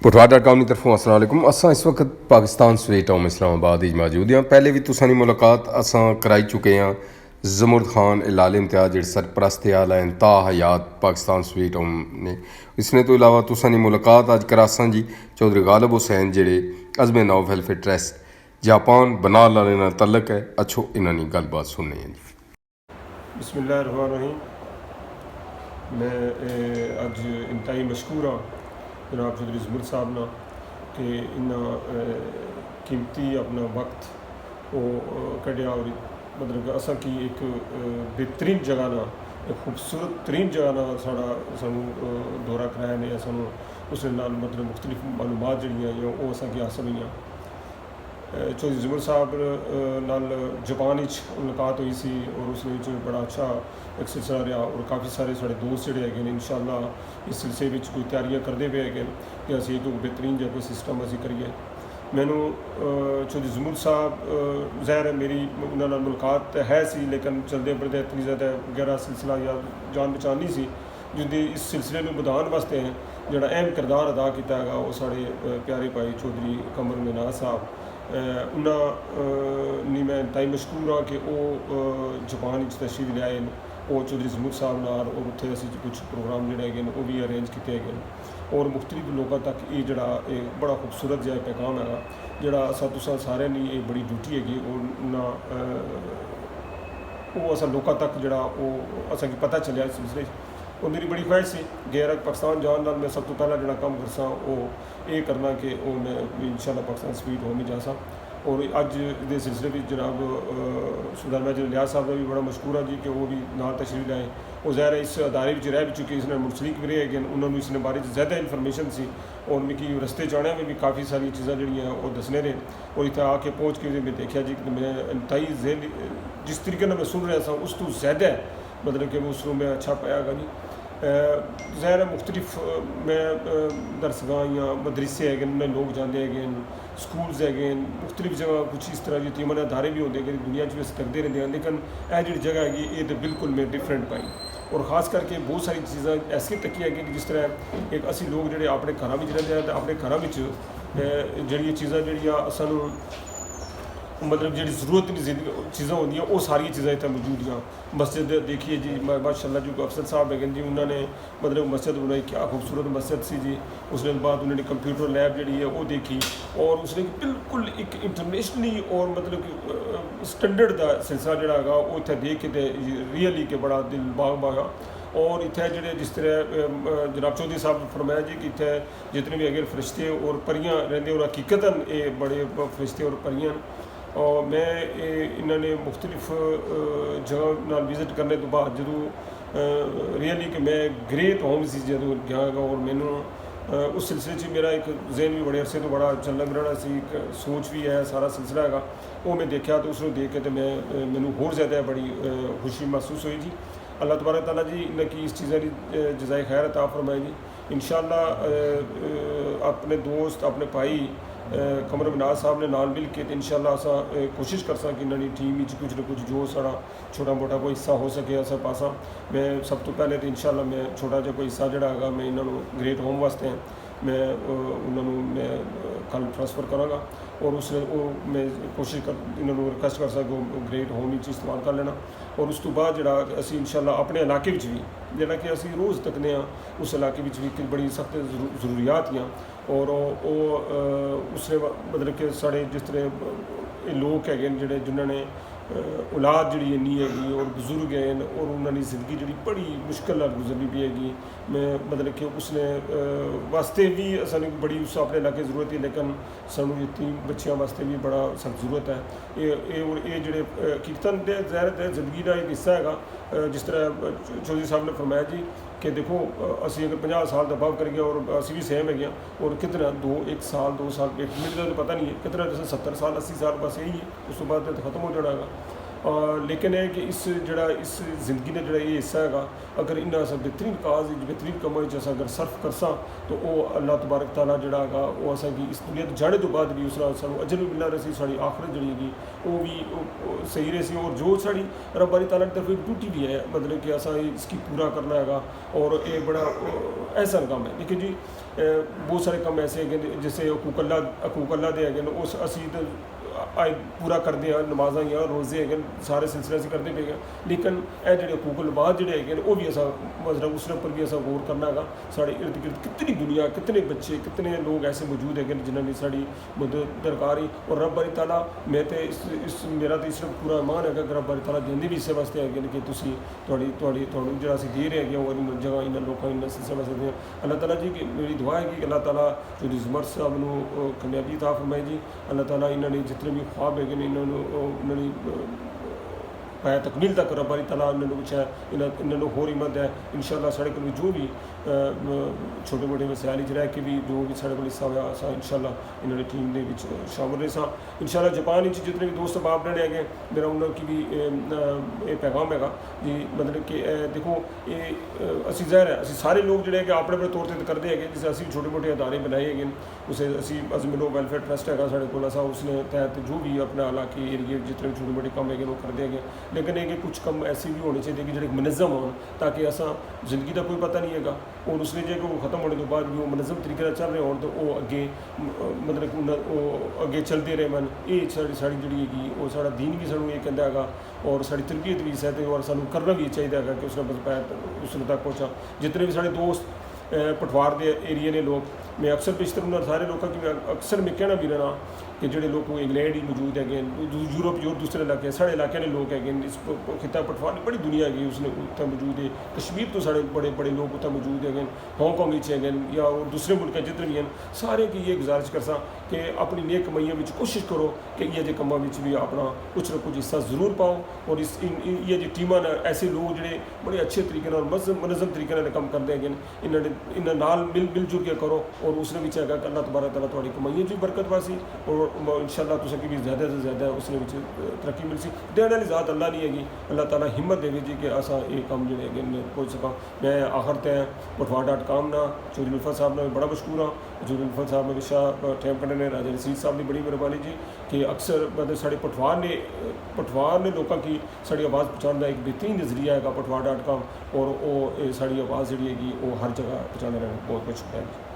पुठवा.com की तरफों अस्सलाम वालेकुम। असां इस वक्त पाकिस्तान स्वीट होम इस्लामाबाद ही मौजूद हैं। पहले भी तुसां दी मुलाकात असां कराई चुके हैं। जमुर्द खान लाल इम्तियाज जिहड़े सरपरस्त आला हैं ता हयात पाकिस्तान स्वीट होम ने। इसने तो इलावा तुसां दी मुलाकात अज करासां जी चौधरी गालिब हुसैन जिहड़े अज़म नौ वेलफेयर ट्रस्ट जापान बनाल वाले नाल तल्लक है। अच्छो इन्हां दी गलबात सुनने हैं जी। बिस्मिल्लाहिर्रहमानिर्रहीम। मैं अज इंतहाई मशकूर हाँ जनाब चौधरी जमुर्द साहब ना कि इन्ना कीमती अपना वक्त वो कढ़िया और मतलब कि असा की एक बेहतरीन जगह ना एक खूबसूरत तरीन जगह ना सानू दौरा कराया ने सानू उस नाल मतलब मुख्तलिफ मालूमात जड़ियाँ वो असा की हासिल हुई। चौधरी जमुर्द साहब नाल जापान मुलाकात हुई सी और उस बड़ा अच्छा एक सिलसिला रहा और काफ़ी सारे साढ़े दोस्त जोड़े है इंशाअल्लाह इस सिलसिले में कोई तैयारियां करते पे है कि असी एक बेहतरीन जो कोई सिस्टम असी करिए। मैनू चौधरी जमुर्द साहब ज़ाहिर है मेरी उन्होंने मुलाकात है सी लेकिन चलते बढ़ते इतनी ज़्यादा गहरा सिलसिला या जान पहचान नहीं सी जिंदी इस सिलसिले में बढ़ाने वास्ते जोड़ा अहम किरदार अदा किया है वो साढ़े प्यारे भाई चौधरी कमर मिनाज साहब उन्होंने मैं इंतहाई मशहूर हाँ कि वो जापान तशरीफ लियाए और चौधरी जमुर्द साहब नाल और उत्थे असी कुछ प्रोग्राम जोड़े है वो भी अरेंज किए गए और मुख्तलिफ लोगों तक ये जड़ा बड़ा खूबसूरत जहा पैगाम है जोड़ा तुसा सारे ये बड़ी ड्यूटी हैगी वो असा लोगों तक जड़ा वो असा पता चलिया इस सिलसिले और मेरी बड़ी ख्वाहिश से गैर पाकिस्तान जान नाल मैं सब तो पहला जो काम करसा वो ये करना कि वो मैं इंशाअल्लाह पाकिस्तान स्वीट होम ही जासा और अज के सिलसिले में जनाब सुल्तान महमूद इलियास साहब का भी बड़ा मशहूर है जी कि वो भी नाल तशरीफ लाए वो ज़ाहिर है इस अदारे में रह भी चुके इसने मुंसलिक भी रहे हैं उन्होंने इस बारे ज़्यादा इन्फॉर्मेशन सी और मिगी रस्ते जाने में भी काफ़ी सारी चीज़ा जी वो दसने रहे और इतना आके पहुँच के मैं देखा जी कि मैं इंतहाई जेल जिस तरीके मैं सुन रहा था उस तो ज़्यादा मतलब कि उसको मैं अच्छा पाया जी। ज़ाहिर है मुख्तलिफ मैं दरसगाह या मदरसे है उन्हें लोग जाते हैं स्कूल्स है मुख्तलिफ जगह कुछ इस तरह की तीमन अदारे भी होंगे दुनिया भी अस करते रहते हैं लेकिन यह जी जगह हैगी ये तो बिल्कुल मैं डिफरेंट पाई और ख़ास करके बहुत सारी चीज़ा ऐसी तकी है कि जिस तरह एक असी लोग जोड़े अपने घर में रहते हैं तो अपने घर में जी चीज़ा जड़िया सानू मतलब जी जरूरत की चीज़ा होंगे वो सारिया चीज़ा इतना मौजूद हैं। मस्जिद देखिए जी माशाअल्लाह जो अफसर साहब है जी उन्होंने मतलब मस्जिद बनाई क्या खूबसूरत मस्जिद सी जी। उसके बाद उन्होंने कंप्यूटर लैब जी है वो देखी और उसने बिल्कुल एक इंटरनेशनली और मतलब कि स्टैंडर्ड का सिलसिला जोड़ा है वो इतना देख के रियली के बड़ा दिल बाग बागा और इतने जोड़े जिस तरह जनाब चौधरी साहब ने फरमाया जी कि इतने जितने भी अगर फरिश्ते और परियां रहते और हकीकतन ये बड़े फरिश्ते और परियां और मैं इन्होंने मुख्तलिफ जगह नाल विजिट करने तो बाद जो रियली कि मैं ग्रेट होम से जो गया और मैनू उस सिलसिले मेरा एक जहन भी बड़े अरसे तो बड़ा चलना फिरना सी एक सोच भी है सारा सिलसिला है वो मैं देखा तो उसको देख के तो मैनू होर ज़्यादा बड़ी खुशी महसूस हुई जी। अल्लाह तबारक तआला जी इनकी इस चीज़ों की जज़ाए खैर अता फरमाए जी। इंशाअल्लाह अपने दोस्त अपने भाई कमर मिनाज साहब ने नाल मिल के इंशाअल्लाह असा कोशिश कर सा कि इन्होंने टीम कुछ न कुछ जो सारा छोटा मोटा कोई हिस्सा हो सके असा पासा मैं सब तो पहले तो इंशाअल्लाह मैं छोटा जहा कोई हिस्सा जोड़ा है मैं इन्होंने ग्रेट होम वास्ते मैं उन्होंने मैं कल ट्रांसफ़र कराँगा और उसने वो मैं कोशिश कर इन्होंने रिक्वेस्ट कर सको ग्रेट होम इस्तेमाल कर लेना और उस तो बाद जोड़ा असी इंशाअल्लाह अपने इलाके भी जोड़ा कि असी रोज़ तकने उस इलाके भी बड़ी सख्त जरूरियात हैं और उसने मतलब कि साढ़े जिस तरह लोग है जोड़े जिन्होंने औलाद जी इन्नी हैगी और बजुर्ग हैं और उन्होंने ज़िंदगी जी बड़ी मुश्किल गुजरनी भी हैगी मैं मतलब कि उसने वास्ते भी सानू बड़ी उस अपने इलाके ज़रूरत है लेकिन सानू इतनी बच्चियों वास्ते भी बड़ा सख्त ज़रूरत है ये जोड़े कीर्तन के ज़ाहिर ज़िंदगी का एक हिस्सा है जिस तरह चौधरी साहब ने फरमाया जी कि देखो असी अगर 50 साल का भाव करिए और असी भी सेम है और कितना एक साल 2 साल एक मिनट का तो पता नहीं है कितना जैसे 70 साल 80 साल बस यही है उस तो बाद तो खत्म हो जाना है लेकिन है कि इस जड़ा इस जिंदगी ने जड़ा ये हिस्सा है अगर इन्ना अस बेहतरीन काज बेहतरीन कमां च अस अगर सर्फ करसा तो वो अल्लाह तबारक तआला जड़ा है वो असेंगी इस दुनिया तो जाने तो बाद भी उसका सानू अजर भी मिलना रही साड़ी आखिरत जड़ी हैगी वो भी सही रही और जो साड़ी रब बारी तआला की तरफ एक ड्यूटी भी है मतलब कि असा इसकी पूरा करना है और ये बड़ा एहसान काम है। देखिए जी बहुत सारे काम ऐसे है जैसे हकूक अल्लाह दे है उस असी आए पूरा करते हैं नमाजा या रोज़े है सारे सिलसिले अस करते पे लेकिन यह जो हकूकल बाद जोड़े है वो भी असा मतलब उस पर भी असा गौर करना है साढ़े इर्द गिर्द कितनी दुनिया कितने बच्चे कितने लोग ऐसे मौजूद है जिन्होंने साड़ी मदद दरकार ही और रब बारी तआला मैं तो इस मेरा तो इस पूरा ईमान है कि रब बारी तआला देंदे भी इस वास्ते है कि तुसी थोड़ी जो अस दे रहे हैं और इन जगह इन लोगों इन सिलसिले वास्ते दें अल्लाह तआला जी की मेरी दुआ है कि अल्लाह तआला जो ज़मर साहब को कामयाबी अता फरमाए जी अल्लाह तआला इन्होंने जितने भी ख्वाब है इन्होंने पाया तकमील तक रब बारी तआला इन्होंने कुछ है इन्होंने होर हिम्मत है इंशाअल्लाह साढ़े को जो भी छोटे मोटे मसैल च रह के भी जो भी साढ़े को हिस्सा होया असा इंशाअल्लाह इन्होंने टीम के शामिल रहे इंशाअल्लाह जापान जितने भी दोस्त बाप रहने है मेरा उन्होंने की भी ये पैगाम है जी मतलब कि देखो ये असी ज़ाहिर है असी सारे लोग जोड़े अपने अपने तौर पर करते हैं जिसे असी छोटे मोटे अदारे बनाए हैं उसे असी अजमिलो वेलफेयर ट्रस्ट है साढ़े को उसने तहत जो भी अपने इलाके एरिए जितने भी छोटे मोटे काम है वो करते हैं लेकिन ये कि कुछ कम ऐसे भी होने चाहिए कि जो मनज़म हो ताकि असा जिंदगी का कोई पता नहीं है और उसने जो वो ख़त्म होने के बाद भी वो मनज़म तरीके चल रहे हो तो वो अगे मतलब कि अगे चलते रहे मन ये साड़ी जी है वो साड़ा दीन भी सानू ये कहता है और साड़ी तरबियत भी है और सानू करना भी चाहिए है कि उसने बस पैर उसने तक पहुँचा जितने भी साढ़े दोस्त पठवार के एरिए ने लोग मैं अक्सर बेशतर उन्होंने सारे लोगों की अक्सर मैं कहना भी रहना कि जोड़े लोग इंग्लैंड ही मौजूद है यूरोप और दूसरे इलाके साढ़े इलाके के लोग है इस खिता पठवार बड़ी दुनिया है उसने उत्तर मौजूद है कश्मीर तो साढ़े बड़े बड़े लोग उत्तर मौजूद है हांगकॉन्ग है या और दूसरे मुल्क जितने भी हैं सारे की ये गुजारिश कर सा कि अपनी नेक कमाइयों में कोशिश करो कि ये कामों में भी अपना कुछ ना कुछ हिस्सा जरूर पाओ और इस ये जो टीम ने ऐसे लोग जोड़े बड़े अच्छे तरीके और मनज़म तरीके काम करते हैं इन्हें नाल मिलजुल के करो और उसने भी चाहेगा कि अल्लाह तबारक तआला थोड़ी कमाइयों भी बरकत वासी और इंशाअल्लाह तुसें भी ज़्यादा से ज़्यादा उसने तरक्की मिल सी देने वाली ज़ात अल्लाह नहीं हैगी अल्लाह ताला हिम्मत देवे जी कि असा ये कम जोड़े पहुँच सका मैं आखिर तय पठवार.com ना चौधरी उल्फत साहब ने बड़ा मशहूर हाँ चौधरी उल्फत साहब हमेशा टाइम कढ़ने ने राजा रसीद साहब की बड़ी मेहरबानी जी कि अक्सर मतलब साढ़े पठवार ने लोगों की साड़ी आवाज़ पहुँचाने का एक बेहतरीन नज़रिया है पठवार.com और वो साड़ी आवाज़ जी हैगी वो हर जगह पहुँचाने बहुत बहुत शुक्रिया।